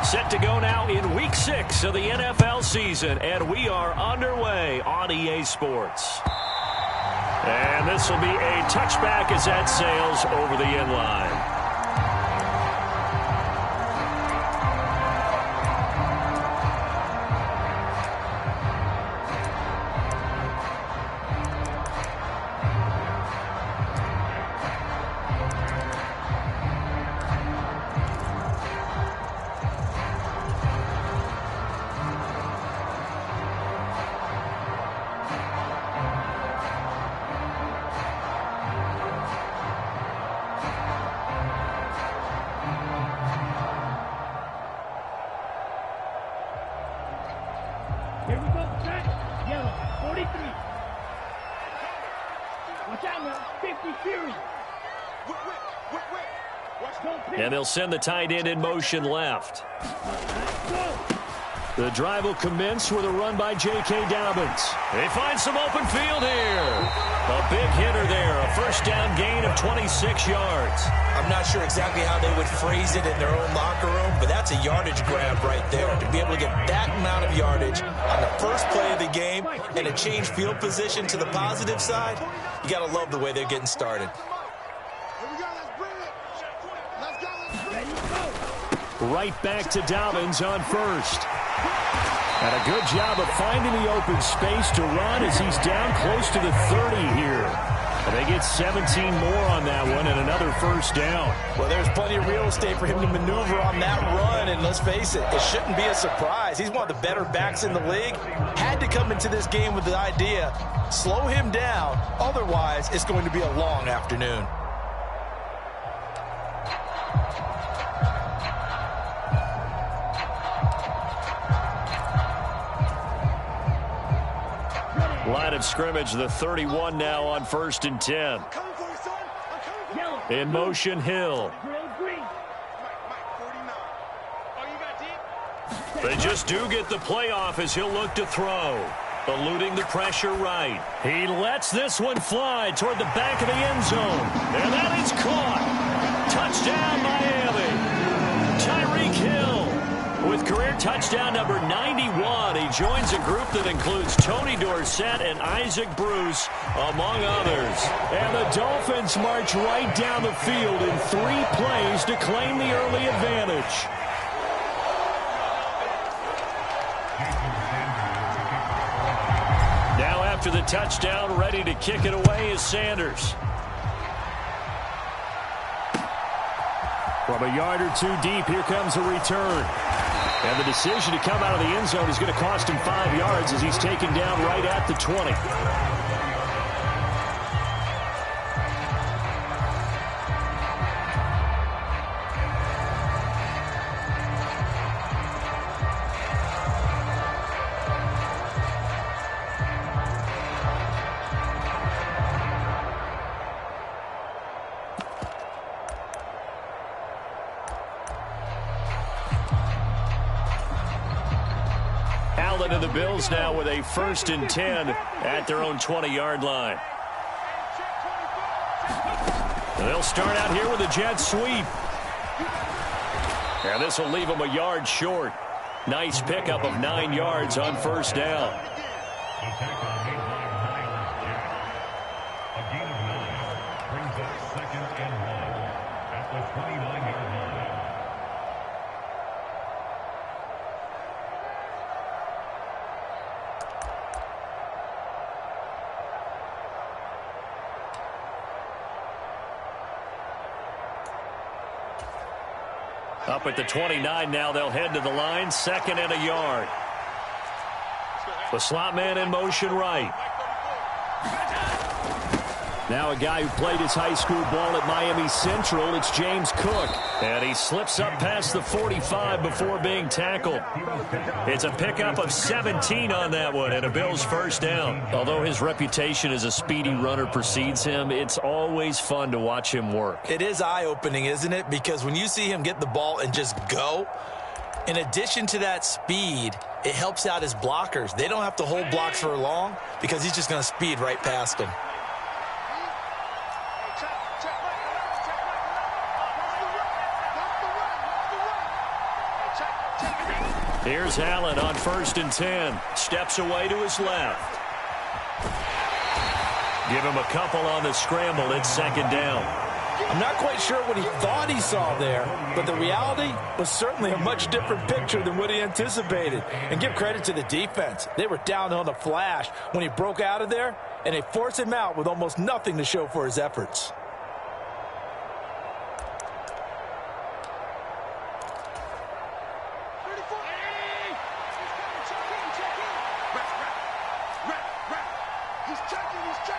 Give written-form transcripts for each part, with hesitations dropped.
Set to go now in Week 6 of the NFL season, and we are underway on EA Sports. And this will be a touchback as that sails over the end line. Here we go, set, yellow, 43. Watch out now, 50 series. And they'll send the tight end in motion left. The drive will commence with a run by J.K. Dobbins. They find some open field here. A big hitter there, a first down gain of 26 yards. I'm not sure exactly how they would phrase it in their own locker room, but that's a yardage grab right there. To be able to get that amount of yardage on the first play of the game and to change field position to the positive side, you got to love the way they're getting started. Right back to Dobbins on first. And a good job of finding the open space to run as he's down close to the 30 here. And they get 17 more on that one and another first down. Well, there's plenty of real estate for him to maneuver on that run, and let's face it, it shouldn't be a surprise. He's one of the better backs in the league. Had to come into this game with the idea, slow him down, otherwise it's going to be a long afternoon. Line of scrimmage, the 31 now on 1st and 10. In motion, Hill. They just do get the playoff as he'll look to throw. Eluding the pressure right. He lets this one fly toward the back of the end zone. And that is caught. Touchdown, Miami. Tyreek Hill with career touchdown number 91. He joins a group that includes Tony Dorsett and Isaac Bruce, among others. And the Dolphins march right down the field in 3 plays to claim the early advantage. Now after the touchdown, ready to kick it away is Sanders. From a yard or 2 deep, here comes a return. And the decision to come out of the end zone is going to cost him 5 yards as he's taken down right at the 20. And the Bills now with a 1st and 10 at their own 20-yard line. And they'll start out here with a jet sweep. And this will leave them a yard short. Nice pickup of 9 yards on 1st down. Up at the 29 now, they'll head to the line, 2nd and a yard. The slot man in motion right. Now a guy who played his high school ball at Miami Central, it's James Cook. And he slips up past the 45 before being tackled. It's a pickup of 17 on that one and a Bills 1st down. Although his reputation as a speedy runner precedes him, it's always fun to watch him work. It is eye-opening, isn't it? Because when you see him get the ball and just go, in addition to that speed, it helps out his blockers. They don't have to hold blocks for long because he's just going to speed right past them. Here's Allen on 1st and 10. Steps away to his left. Give him a couple on the scramble. It's 2nd down. I'm not quite sure what he thought he saw there, but the reality was certainly a much different picture than what he anticipated. And give credit to the defense. They were down on a flash when he broke out of there, and they forced him out with almost nothing to show for his efforts.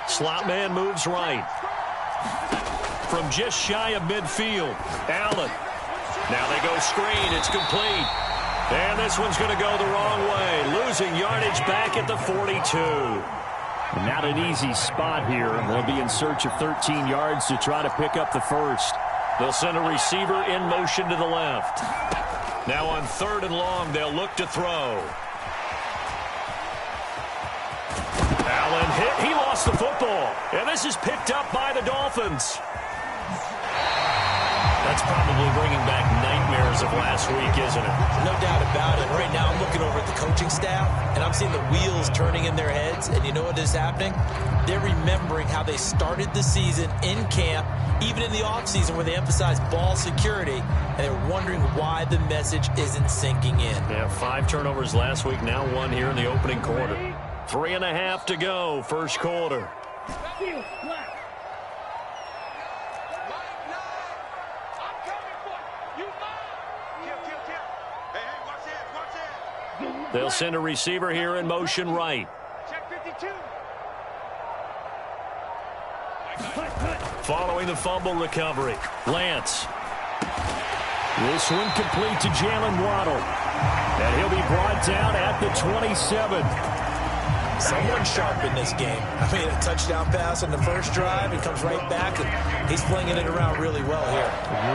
Slot man moves right. From just shy of midfield, Allen. Now they go screen. It's complete. And this one's going to go the wrong way. Losing yardage back at the 42. Not an easy spot here. They'll be in search of 13 yards to try to pick up the first. They'll send a receiver in motion to the left. Now on 3rd and long, they'll look to throw. Allen hit. He lost the football. And this is picked up by the Dolphins. That's probably bringing back nightmares of last week, isn't it? No doubt about it. Right now I'm looking over at the coaching staff, and I'm seeing the wheels turning in their heads. And you know what is happening? They're remembering how they started the season in camp, even in the offseason where they emphasized ball security, and they're wondering why the message isn't sinking in. Yeah, 5 turnovers last week, now 1 here in the opening quarter. 3.5 to go, first quarter. They'll send a receiver here in motion right. Following the fumble recovery, Lance. This one complete to Jalen Waddle. And he'll be brought down at the 27. Someone sharp in this game. I mean, a touchdown pass on the first drive. He comes right back, and he's flinging it around really well here.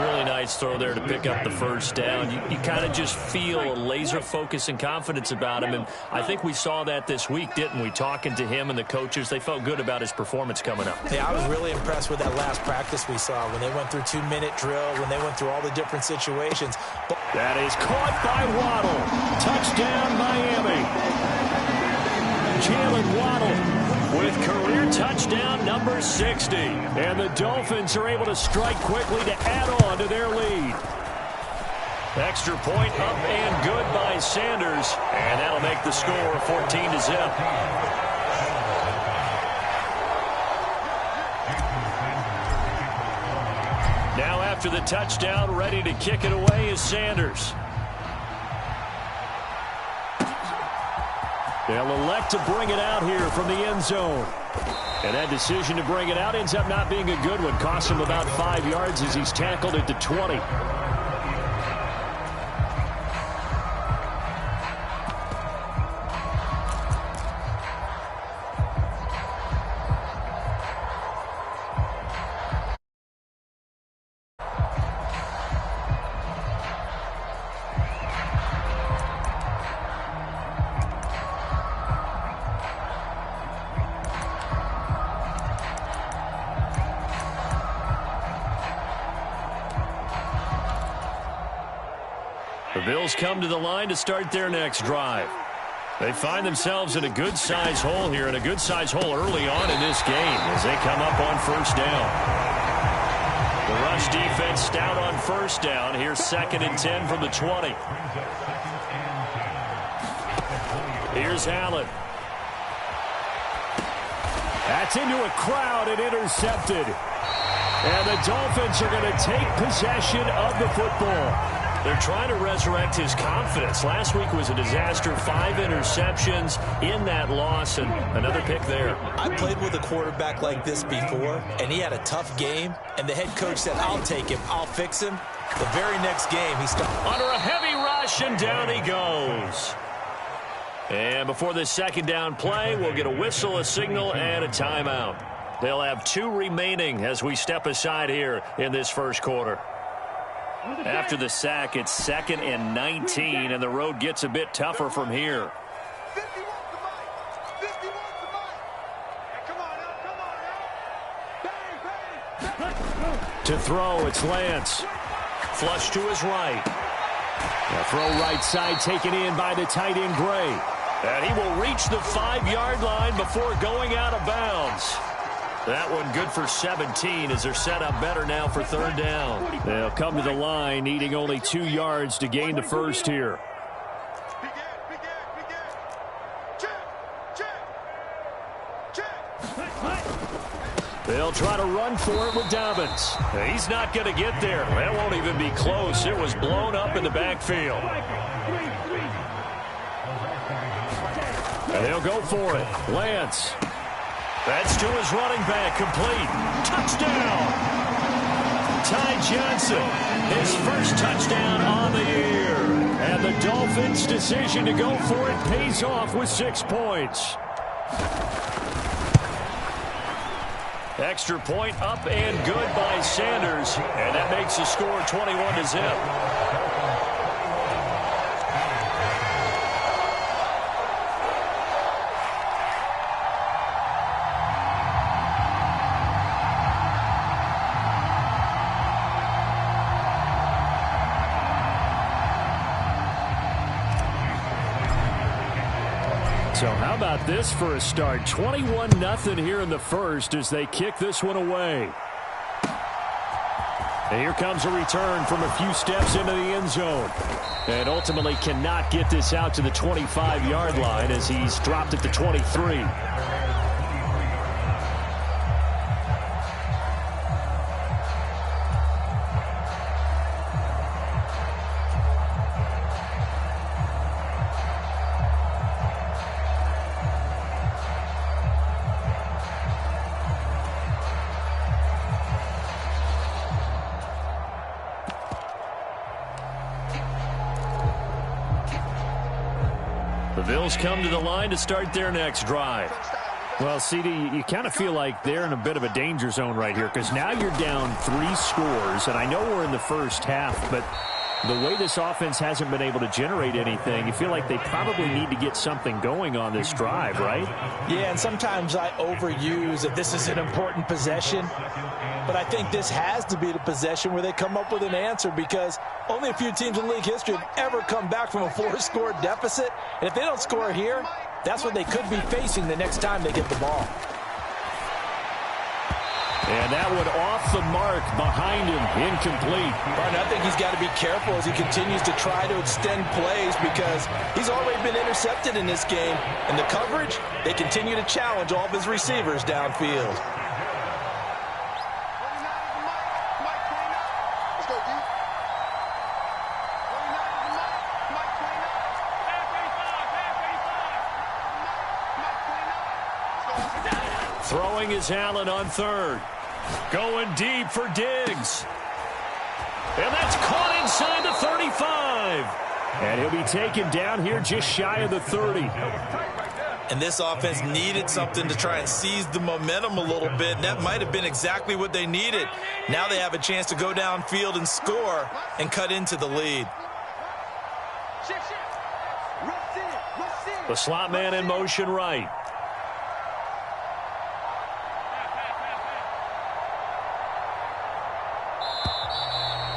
Really nice throw there to pick up the first down. You kind of just feel a laser focus and confidence about him, and I think we saw that this week, didn't we? Talking to him and the coaches, they felt good about his performance coming up. Yeah, I was really impressed with that last practice we saw when they went through 2-minute drill, when they went through all the different situations. That is caught by Waddle. Touchdown, Miami. Jalen Waddle with career touchdown number 60. And the Dolphins are able to strike quickly to add on to their lead. Extra point up and good by Sanders. And that'll make the score 14-0. Now after the touchdown, ready to kick it away is Sanders. They'll elect to bring it out here from the end zone. And that decision to bring it out ends up not being a good one. Costs him about 5 yards as he's tackled at the 20. The Bills come to the line to start their next drive. They find themselves in a good-size hole here, and a good-size hole early on in this game as they come up on first down. The rush defense stout on first down. Here's 2nd and 10 from the 20. Here's Allen. That's into a crowd and intercepted. And the Dolphins are going to take possession of the football. They're trying to resurrect his confidence. Last week was a disaster. 5 interceptions in that loss, and another pick there. I played with a quarterback like this before, and he had a tough game, and the head coach said, I'll take him, I'll fix him. The very next game, he started under a heavy rush, and down he goes. And before this second down play, we'll get a whistle, a signal, and a timeout. They'll have 2 remaining as we step aside here in this first quarter. After the sack, it's 2nd and 19, and the road gets a bit tougher from here. To throw, it's Lance. Flush to his right. A throw right side taken in by the tight end Gray. And he will reach the 5-yard line before going out of bounds. That one good for 17 as they're set up better now for third down. They'll come to the line needing only 2 yards to gain the first here. They'll try to run for it with Dobbins. He's not going to get there. That won't even be close. It was blown up in the backfield. And they'll go for it. Lance. That's to his running back. Complete. Touchdown. Ty Johnson. His first touchdown on the year. And the Dolphins' decision to go for it pays off with 6 points. Extra point up and good by Sanders. And that makes the score 21-0. So how about this for a start? 21-0 here in the first as they kick this one away. And here comes a return from a few steps into the end zone. And ultimately cannot get this out to the 25-yard line as he's dropped at the 23. The Bills come to the line to start their next drive. Well, CD, you kind of feel like they're in a bit of a danger zone right here because now you're down 3 scores, and I know we're in the first half, but the way this offense hasn't been able to generate anything, you feel like they probably need to get something going on this drive, right? Yeah, and sometimes I overuse that this is an important possession, but I think this has to be the possession where they come up with an answer because only a few teams in league history have ever come back from a 4-score deficit, and if they don't score here, that's what they could be facing the next time they get the ball. And that one off the mark behind him, incomplete. Martin, I think he's got to be careful as he continues to try to extend plays because he's already been intercepted in this game. And the coverage, they continue to challenge all of his receivers downfield. Throwing is Allen on third. Going deep for Diggs. And that's caught inside the 35. And he'll be taken down here just shy of the 30. And this offense needed something to try and seize the momentum a little bit. And that might have been exactly what they needed. Now they have a chance to go downfield and score and cut into the lead. The slot man in motion right.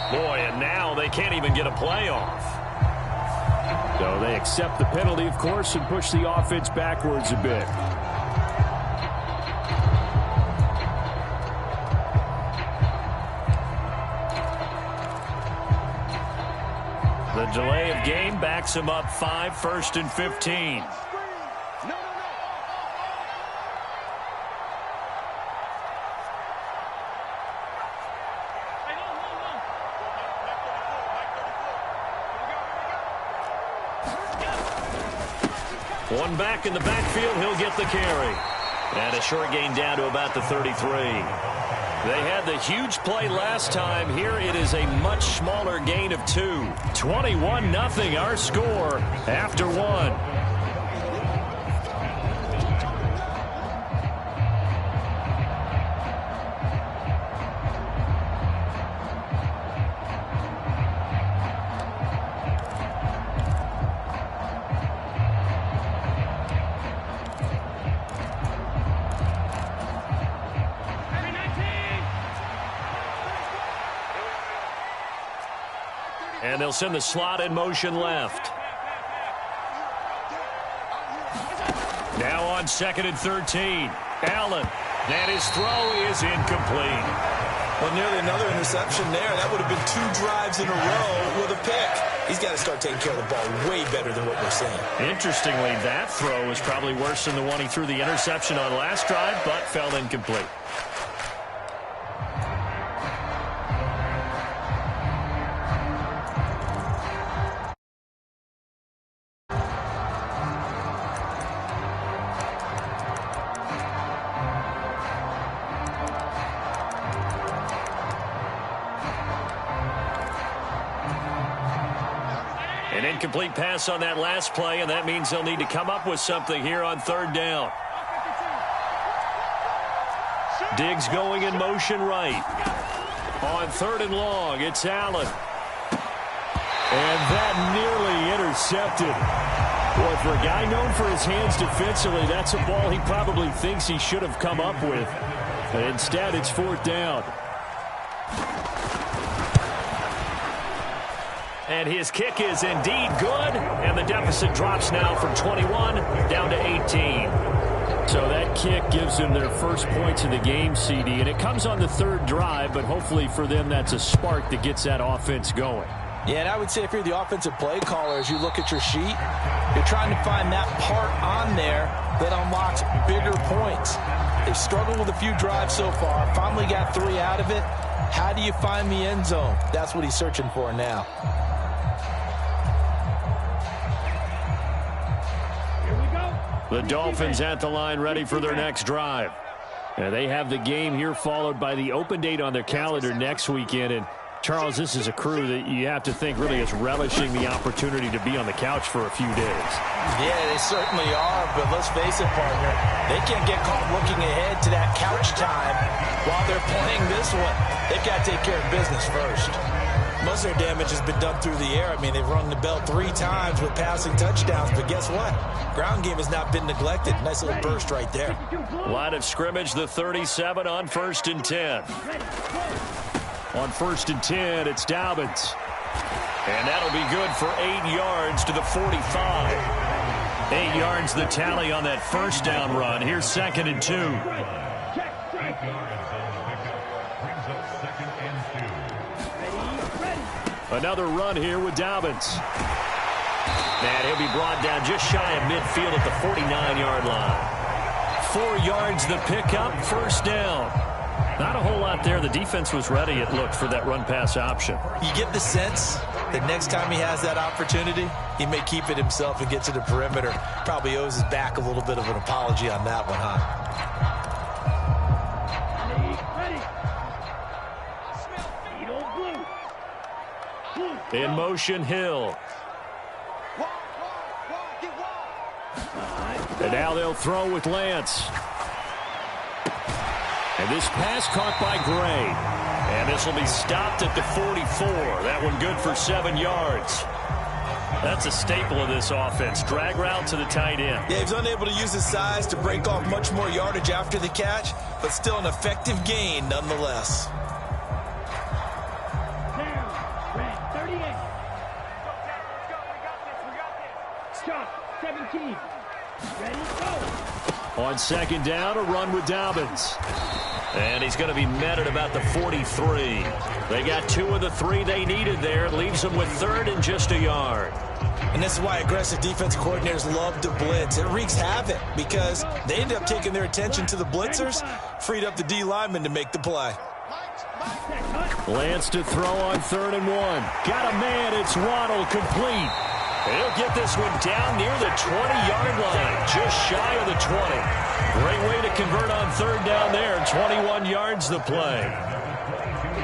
Boy, and now they can't even get a play off. So they accept the penalty, of course, and push the offense backwards a bit. The delay of game backs him up 5, 1st and 15. One back in the backfield, he'll get the carry. And a short gain down to about the 33. They had the huge play last time. Here it is a much smaller gain of 2. 21-0 our score after 1. And he'll send the slot in motion left. Now on 2nd and 13. Allen. And his throw is incomplete. Well, nearly another interception there. That would have been 2 drives in a row with a pick. He's got to start taking care of the ball way better than what we're seeing. Interestingly, that throw was probably worse than the one he threw the interception on last drive, but fell incomplete. An incomplete pass on that last play, and that means they'll need to come up with something here on 3rd down. Diggs going in motion right. On 3rd and long, it's Allen. And that nearly intercepted. Boy, for a guy known for his hands defensively, that's a ball he probably thinks he should have come up with. But instead, it's 4th down. And his kick is indeed good, and the deficit drops now from 21 down to 18. So that kick gives them their first points of the game, CD, and it comes on the 3rd drive, but hopefully for them that's a spark that gets that offense going. Yeah, and I would say if you're the offensive play caller, as you look at your sheet, you're trying to find that part on there that unlocks bigger points. They've struggled with a few drives so far, finally got 3 out of it. How do you find the end zone? That's what he's searching for now. The Dolphins at the line ready for their next drive. And they have the game here followed by the open date on their calendar next weekend. And, Charles, this is a crew that you have to think really is relishing the opportunity to be on the couch for a few days. Yeah, they certainly are. But let's face it, partner, they can't get caught looking ahead to that couch time while they're playing this one. They've got to take care of business first. Most of their damage has been done through the air. I mean, they've rung the bell 3 times with passing touchdowns, but guess what? Ground game has not been neglected. Nice little burst right there. Line of scrimmage, the 37 on 1st and 10. On 1st and 10, it's Dobbins. And that'll be good for 8 yards to the 45. 8 yards the tally on that 1st down run. Here's 2nd and 2. Another run here with Dobbins. And he'll be brought down just shy of midfield at the 49-yard line. 4 yards the pickup, 1st down. Not a whole lot there. The defense was ready, it looked, for that run-pass option. You get the sense that next time he has that opportunity, he may keep it himself and get to the perimeter. Probably owes his back a little bit of an apology on that one, huh? In motion, Hill. And now they'll throw with Lance. And this pass caught by Gray. And this will be stopped at the 44. That one good for 7 yards. That's a staple of this offense. Drag route to the tight end. Yeah, he's unable to use his size to break off much more yardage after the catch, but still an effective gain nonetheless. On 2nd down, a run with Dobbins. And he's going to be met at about the 43. They got 2 of the 3 they needed there. It leaves them with 3rd and just a yard. And this is why aggressive defense coordinators love to blitz. It wreaks havoc because they end up taking their attention to the blitzers, freed up the D lineman to make the play. Lance to throw on 3rd and 1. Got a man. It's Waddle, complete. He'll get this one down near the 20-yard line, just shy of the 20. Great way to convert on 3rd down there. 21 yards the play.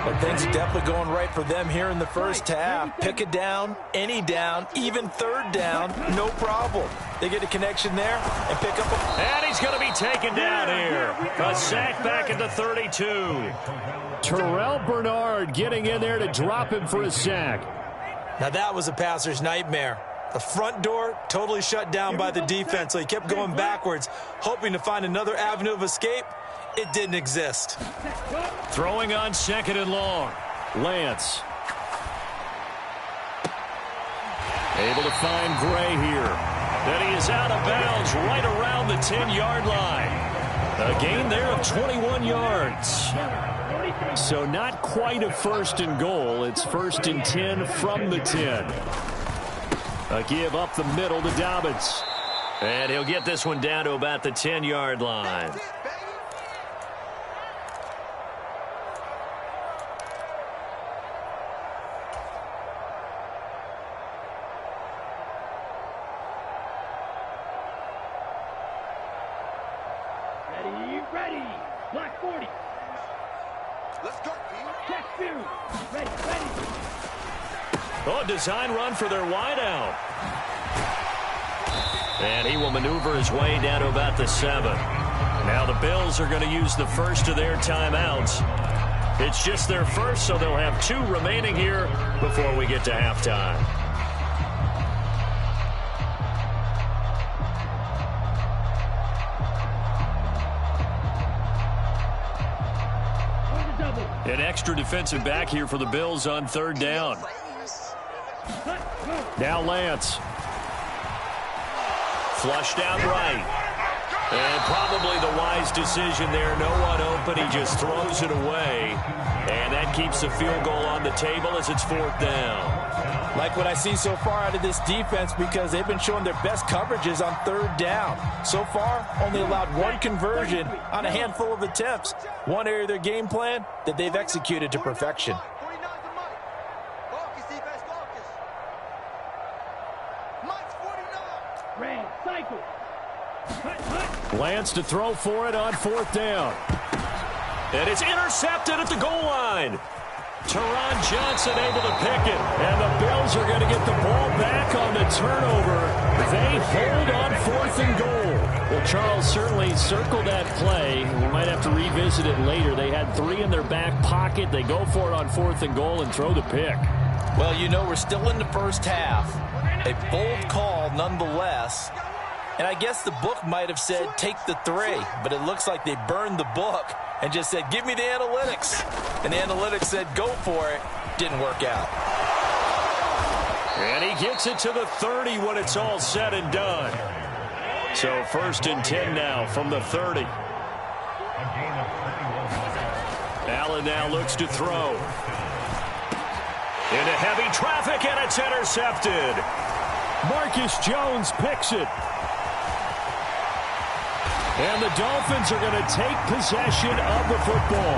But things are definitely going right for them here in the first half. Pick a down, any down, even 3rd down, no problem. They get a connection there and pick up a... And he's going to be taken down here. A sack back at the 32. Terrell Bernard getting in there to drop him for a sack. Now that was a passer's nightmare. The front door totally shut down by the defense, so he kept going backwards, hoping to find another avenue of escape. It didn't exist. Throwing on 2nd and long. Lance. Able to find Gray here. Then he is out of bounds right around the 10-yard line. A gain there of 21 yards. So not quite a 1st and goal. It's 1st and 10 from the 10. A give up the middle to Dobbins. And he'll get this one down to about the 10-yard line. Ready. Block 40. Let's go, team. Check Fury. Ready. Oh, design run for their wideout. And he will maneuver his way down to about the 7. Now the Bills are going to use the first of their timeouts. It's just their first, so they'll have 2 remaining here before we get to halftime. An extra defensive back here for the Bills on 3rd down. Now Lance. Flushed out right. And probably the wise decision there. No one open. He just throws it away. And that keeps the field goal on the table as it's 4th down. Like what I see so far out of this defense, because they've been showing their best coverages on 3rd down. So far, only allowed 1 conversion on a handful of attempts. One area of their game plan that they've executed to perfection. Lance to throw for it on 4th down. And it's intercepted at the goal line. Teron Johnson able to pick it. And the Bills are going to get the ball back on the turnover. They hold on 4th and goal. Well, Charles certainly circled that play. We might have to revisit it later. They had 3 in their back pocket. They go for it on 4th and goal and throw the pick. Well, you know, we're still in the first half. A bold call nonetheless. And I guess the book might have said take the 3, but it looks like they burned the book and just said, give me the analytics. And the analytics said, go for it. Didn't work out. And he gets it to the 30 when it's all said and done. So 1st and 10 now from the 30. Allen now looks to throw. Into heavy traffic, and it's intercepted. Marcus Jones picks it. And the Dolphins are going to take possession of the football.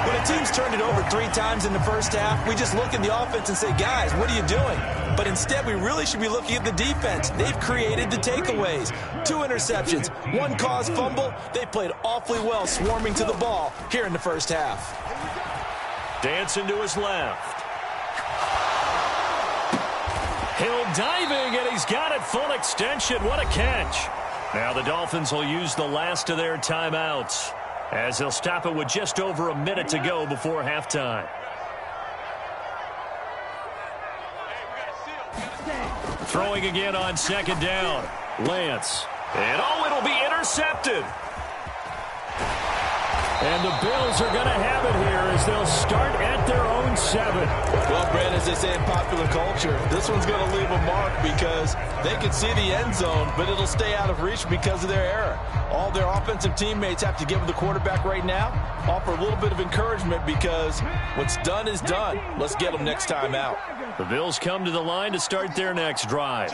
When a team's turned it over 3 times in the first half, we just look at the offense and say, guys, what are you doing? But instead, we really should be looking at the defense. They've created the takeaways. 2 interceptions, 1 caused fumble. They played awfully well swarming to the ball here in the first half. Dancing to his left. Hill diving, and he's got it full extension. What a catch. Now the Dolphins will use the last of their timeouts as they'll stop it with just over a minute to go before halftime. Throwing again on 2nd down. Lance. And it'll be intercepted. And the Bills are going to have it here as they'll start at their own 7. Well, Brad, as they say in popular culture, this one's going to leave a mark because they can see the end zone, but it'll stay out of reach because of their error. All their offensive teammates have to give the quarterback right now, offer a little bit of encouragement because what's done is done. Let's get them next time out. The Bills come to the line to start their next drive.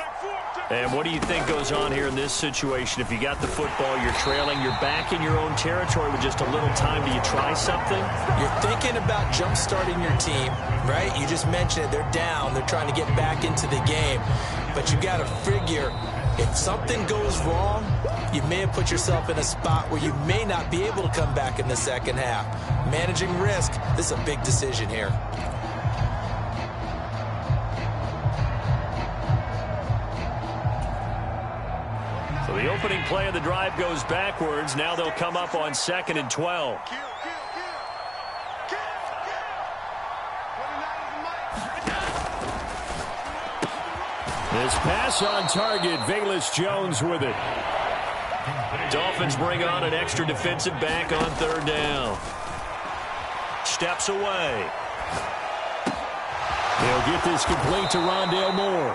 And what do you think goes on here in this situation? If you got the football, you're trailing, you're back in your own territory with just a little time. Do you try something? You're thinking about jump-starting your team, right? You just mentioned it. They're down. They're trying to get back into the game. But you got to figure if something goes wrong, you may have put yourself in a spot where you may not be able to come back in the second half. Managing risk, this is a big decision here. So the opening play of the drive goes backwards. Now they'll come up on 2nd and 12. This pass on target. Velus Jones with it. Dolphins bring on an extra defensive back on 3rd down. Steps away. They'll get this complete to Rondale Moore.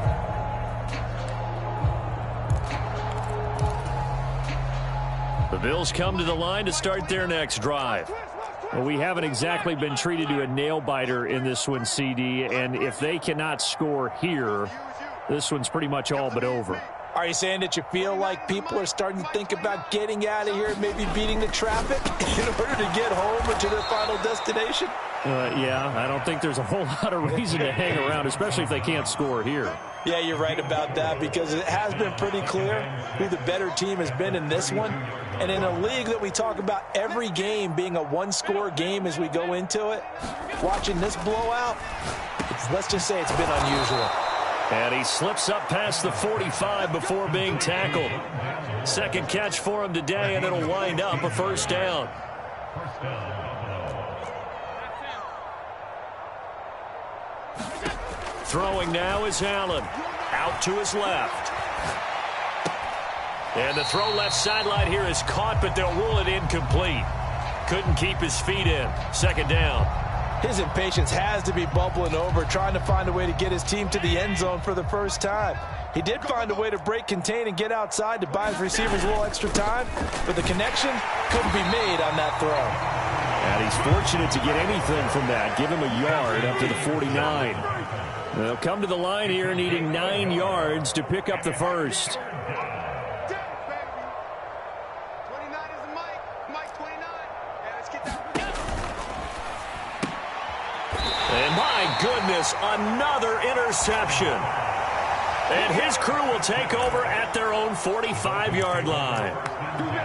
Bills come to the line to start their next drive. Well, we haven't exactly been treated to a nail-biter in this one, CD, and if they cannot score here, this one's pretty much all but over. Are you saying that you feel like people are starting to think about getting out of here, maybe beating the traffic in order to get home or to their final destination? Yeah, I don't think there's a whole lot of reason to hang around, especially if they can't score here. Yeah, you're right about that, because it has been pretty clear who the better team has been in this one. And in a league that we talk about every game being a one-score game as we go into it, watching this blowout, let's just say it's been unusual. And he slips up past the 45 before being tackled. Second catch for him today, and it'll wind up a first down. Throwing now is Allen. Out to his left. And the throw left sideline here is caught, but they'll rule it incomplete. Couldn't keep his feet in. Second down. His impatience has to be bubbling over, trying to find a way to get his team to the end zone for the first time. He did find a way to break contain and get outside to buy his receivers a little extra time, but the connection couldn't be made on that throw. And he's fortunate to get anything from that. Give him a yard up to the 49. They'll come to the line here needing 9 yards to pick up the first. And my goodness, another interception. And his crew will take over at their own 45-yard line.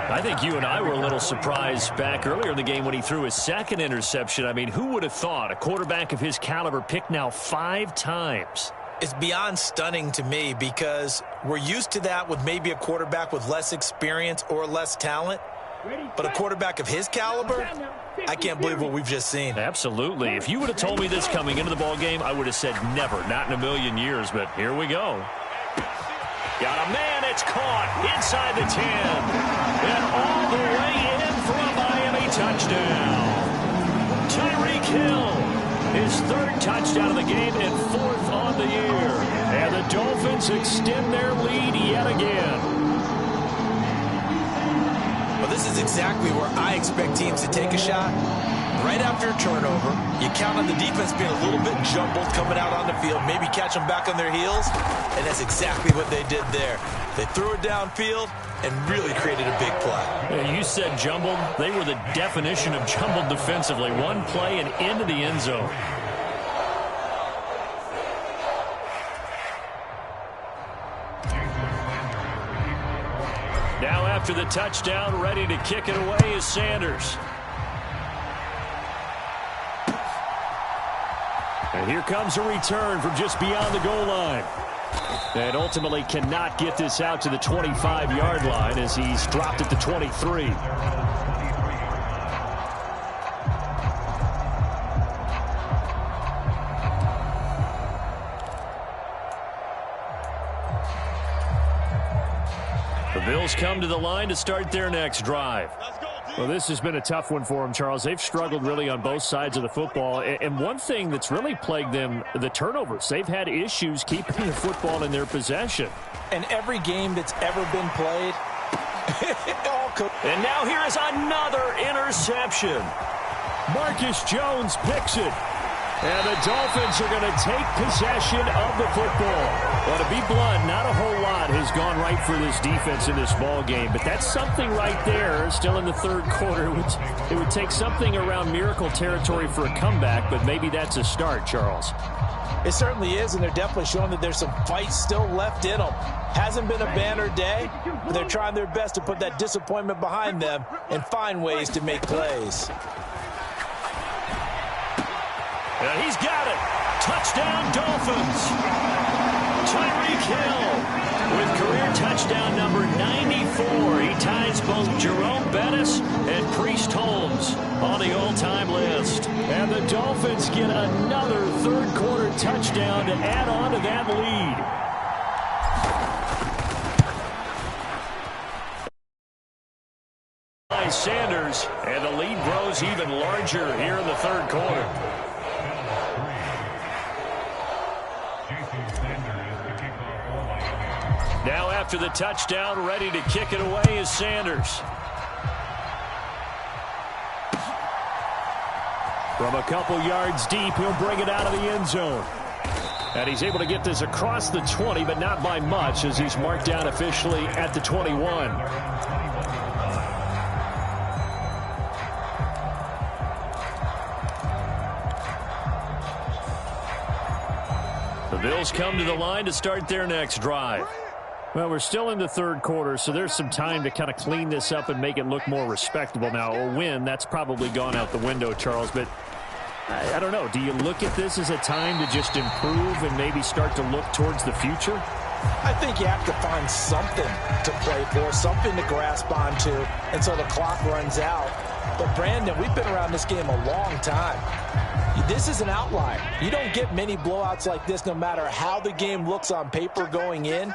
I think you and I were a little surprised back earlier in the game when he threw his second interception. I mean, who would have thought a quarterback of his caliber picked now 5 times? It's beyond stunning to me, because we're used to that with maybe a quarterback with less experience or less talent. But a quarterback of his caliber, I can't believe what we've just seen. Absolutely. If you would have told me this coming into the ball game, I would have said never, not in a million years. But here we go. Got a man, it's caught inside the 10. And all the way in for a Miami touchdown. Tyreek Hill, his 3rd touchdown of the game and 4th on the year. And the Dolphins extend their lead yet again. Well, this is exactly where I expect teams to take a shot. Right after a turnover, you count on the defense being a little bit jumbled coming out on the field, maybe catch them back on their heels, and that's exactly what they did there. They threw it downfield and really created a big play. You said jumbled. They were the definition of jumbled defensively. One play and into the end zone. Now after the touchdown, ready to kick it away is Sanders. And here comes a return from just beyond the goal line. And ultimately cannot get this out to the 25-yard line as he's dropped at the 23. The Bills come to the line to start their next drive. Well, this has been a tough one for them, Charles. They've struggled really on both sides of the football. And one thing that's really plagued them, the turnovers. They've had issues keeping the football in their possession. And every game that's ever been played, and now here is another interception. Marcus Jones picks it. And the Dolphins are going to take possession of the football. Well, to be blunt, not a whole lot has gone right for this defense in this ball game, but that's something right there. Still in the 3rd quarter, it would take something around miracle territory for a comeback, but maybe that's a start, Charles. It certainly is, and they're definitely showing that there's some fight still left in them. Hasn't been a banner day, but they're trying their best to put that disappointment behind them and find ways to make plays. And he's got it. Touchdown, Dolphins. Tyreek Hill with career touchdown number 94. He ties both Jerome Bettis and Priest Holmes on the all-time list. And the Dolphins get another 3rd quarter touchdown to add on to that lead. By Sanders, and the lead grows even larger here in the 3rd quarter. Now after the touchdown, ready to kick it away is Sanders. From a couple yards deep, he'll bring it out of the end zone. And he's able to get this across the 20, but not by much, as he's marked down officially at the 21. The Bills come to the line to start their next drive. Well, we're still in the third quarter, so there's some time to kind of clean this up and make it look more respectable. Now, a win, that's probably gone out the window, Charles, but I don't know. Do you look at this as a time to just improve and maybe start to look towards the future? I think you have to find something to play for, something to grasp onto until the clock runs out. But, Brandon, we've been around this game a long time. This is an outlier. You don't get many blowouts like this no matter how the game looks on paper going in.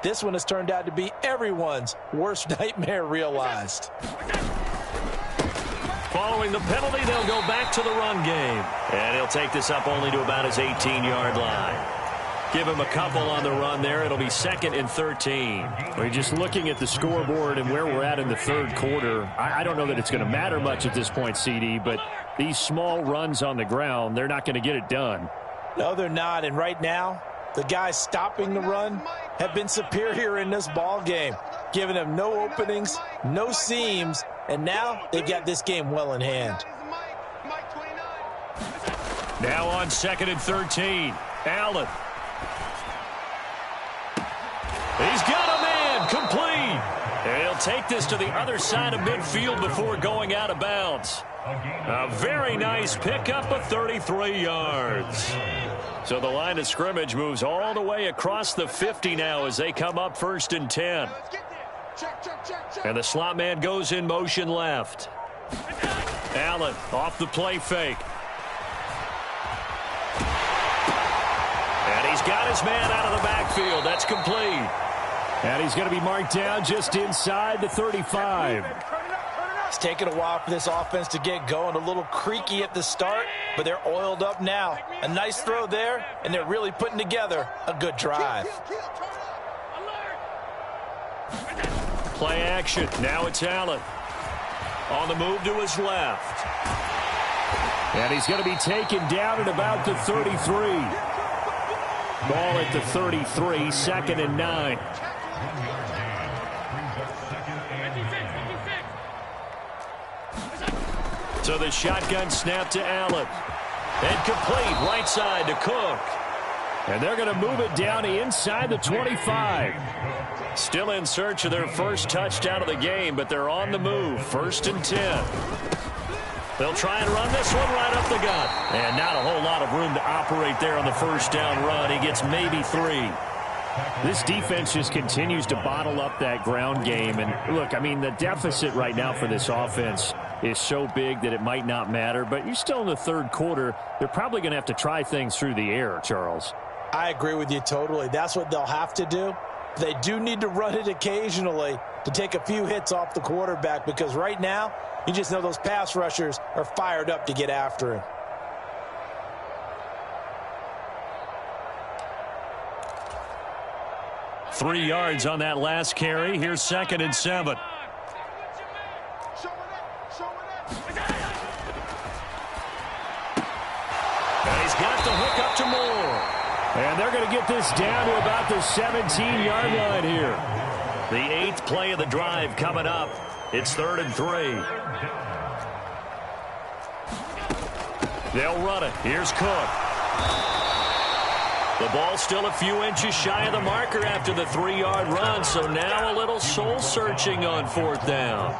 This one has turned out to be everyone's worst nightmare realized. Following the penalty, they'll go back to the run game. And he'll take this up only to about his 18-yard line. Give him a couple on the run there. It'll be 2nd and 13. We're just looking at the scoreboard and where we're at in the third quarter. I don't know that it's going to matter much at this point, CD, but these small runs on the ground, they're not going to get it done. No, they're not. And right now, the guys stopping the run have been superior in this ball game, giving them no openings, no seams, and now they've got this game well in hand. Now on 2nd and 13, Allen. He's got a man, complete. And he'll take this to the other side of midfield before going out of bounds. A very nice pickup of 33 yards. So the line of scrimmage moves all the way across the 50 now as they come up 1st and 10. And the slot man goes in motion left. Allen off the play fake. And he's got his man out of the backfield. That's complete. And he's going to be marked down just inside the 35. It's taken a while for this offense to get going. A little creaky at the start, but they're oiled up now. A nice throw there, and they're really putting together a good drive. Play action. Now it's Allen. On the move to his left. And he's going to be taken down at about the 33. Ball at the 33, 2nd and 9. So the shotgun snap to Allen. And complete right side to Cook. And they're going to move it down inside the 25. Still in search of their first touchdown of the game, but they're on the move. 1st and 10. They'll try and run this one right up the gut. And not a whole lot of room to operate there on the first down run. He gets maybe 3. This defense just continues to bottle up that ground game. And look, I mean, the deficit right now for this offense is so big that it might not matter. But you're still in the third quarter. They're probably going to have to try things through the air, Charles. I agree with you totally. That's what they'll have to do. They do need to run it occasionally to take a few hits off the quarterback, because right now, you just know those pass rushers are fired up to get after him. Three yards on that last carry. Here's 2nd and 7. And he's got the hook up to Moore. And they're going to get this down to about the 17-yard line here. The 8th play of the drive coming up. It's 3rd and 3. They'll run it. Here's Cook. The ball still a few inches shy of the marker after the 3-yard run, so now a little soul-searching on 4th down.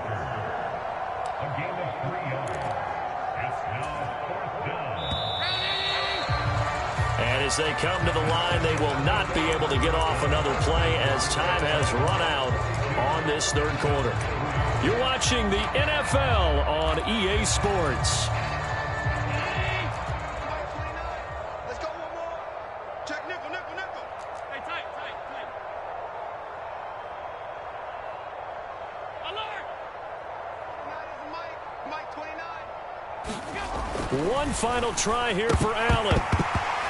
And as they come to the line, they will not be able to get off another play as time has run out on this third quarter. You're watching the NFL on EA Sports. One final try here for Allen.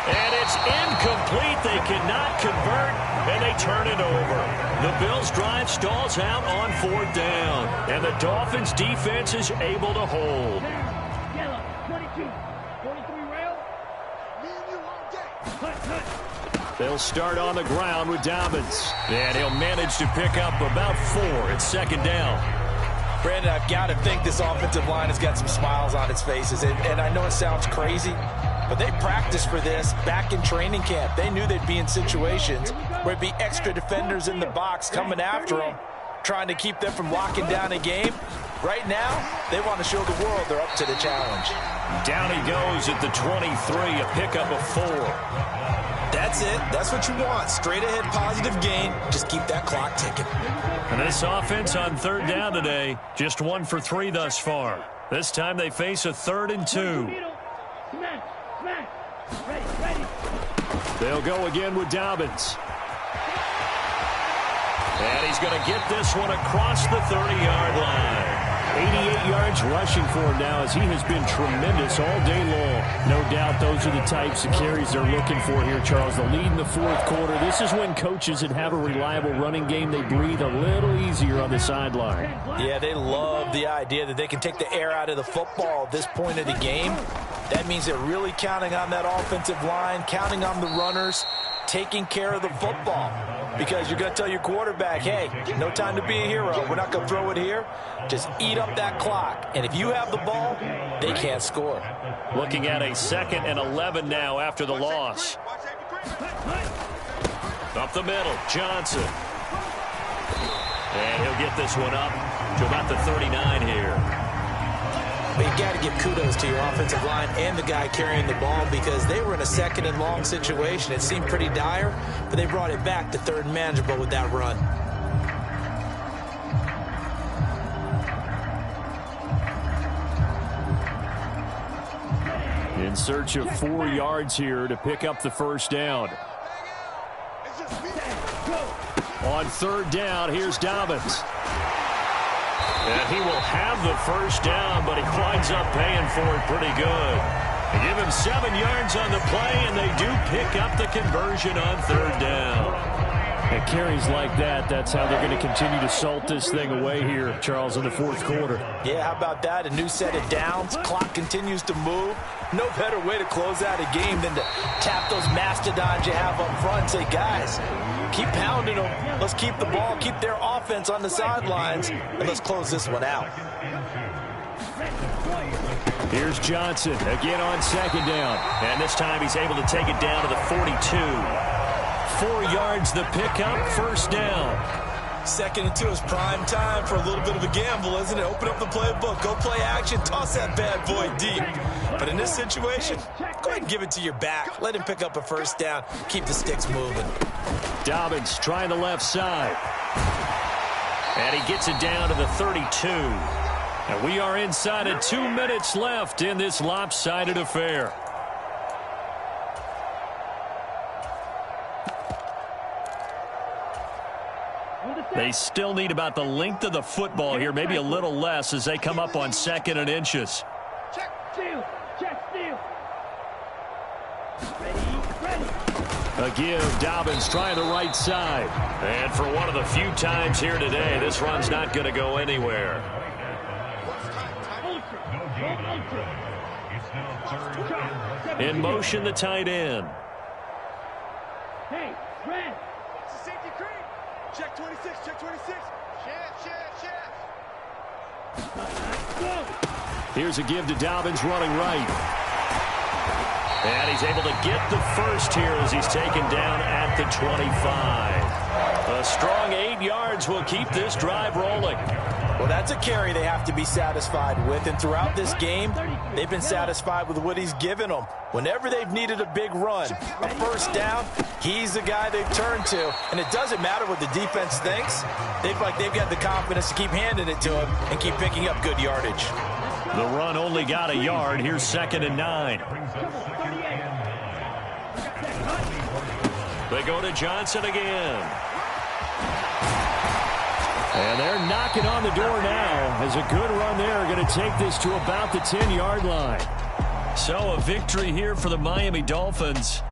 And it's incomplete. They cannot convert, and they turn it over. The Bills' drive stalls out on 4th down, and the Dolphins' defense is able to hold. Yellow, 22. They'll start on the ground with Dobbins. And he'll manage to pick up about 4 at second down. Brandon, I've got to think this offensive line has got some smiles on its faces. And I know it sounds crazy, but they practiced for this back in training camp. They knew they'd be in situations where there'd be extra defenders in the box coming after them, trying to keep them from locking down a game. Right now, they want to show the world they're up to the challenge. Down he goes at the 23, a pickup of 4. That's it. That's what you want. Straight ahead positive gain. Just keep that clock ticking. And this offense on third down today, just 1 for 3 thus far. This time they face a 3rd and 2. They'll go again with Dobbins. And he's going to get this one across the 30-yard line. 88 yards rushing for him now as he has been tremendous all day long. No doubt those are the types of carries they're looking for here, Charles. The lead in the fourth quarter. This is when coaches that have a reliable running game, they breathe a little easier on the sideline. Yeah, they love the idea that they can take the air out of the football at this point of the game. That means they're really counting on that offensive line, counting on the runners, taking care of the football. Because you're going to tell your quarterback, hey, no time to be a hero. We're not going to throw it here. Just eat up that clock. And if you have the ball, they can't score. Looking at a 2nd and 11 now after the loss. Up the middle, Johnson. And he'll get this one up to about the 39 here. But you got to give kudos to your offensive line and the guy carrying the ball because they were in a 2nd and long situation. It seemed pretty dire, but they brought it back to 3rd and manageable with that run. In search of 4 yards here to pick up the first down. On 3rd down, here's Dobbins. And he will have the first down, but he winds up paying for it pretty good. They give him 7 yards on the play, and they do pick up the conversion on 3rd down. And carries like that, that's how they're going to continue to salt this thing away here, Charles, in the fourth quarter. Yeah, how about that? A new set of downs. Clock continues to move. No better way to close out a game than to tap those mastodons you have up front and say, guys, keep pounding them. Let's keep the ball, keep their offense on the sidelines, and let's close this one out. Here's Johnson again on 2nd down. And this time he's able to take it down to the 42. 4 yards the pickup, 1st down. 2nd and 2 is prime time for a little bit of a gamble, isn't it? Open up the playbook, go play action, toss that bad boy deep. But in this situation, go ahead and give it to your back. Let him pick up a 1st down. Keep the sticks moving. Dobbins trying the left side. And he gets it down to the 32. And we are inside of 2 minutes left in this lopsided affair. They still need about the length of the football here, maybe a little less as they come up on 2nd and inches. Check, steal, check, steal. Ready. A give, Dobbins trying the right side. And for one of the few times here today, this run's not going to go anywhere. In motion, the tight end. Hey, red. Safety creep. Check 26, check 26. Here's a give to Dobbins running right. And he's able to get the first here as he's taken down at the 25. A strong 8 yards will keep this drive rolling. Well, that's a carry they have to be satisfied with. And throughout this game, they've been satisfied with what he's given them. Whenever they've needed a big run, a 1st down, he's the guy they've turned to. And it doesn't matter what the defense thinks. They've got the confidence to keep handing it to him and keep picking up good yardage. The run only got a yard. Here's 2nd and 9. They go to Johnson again. And they're knocking on the door now as a good run there. Going to take this to about the 10-yard line. So a victory here for the Miami Dolphins.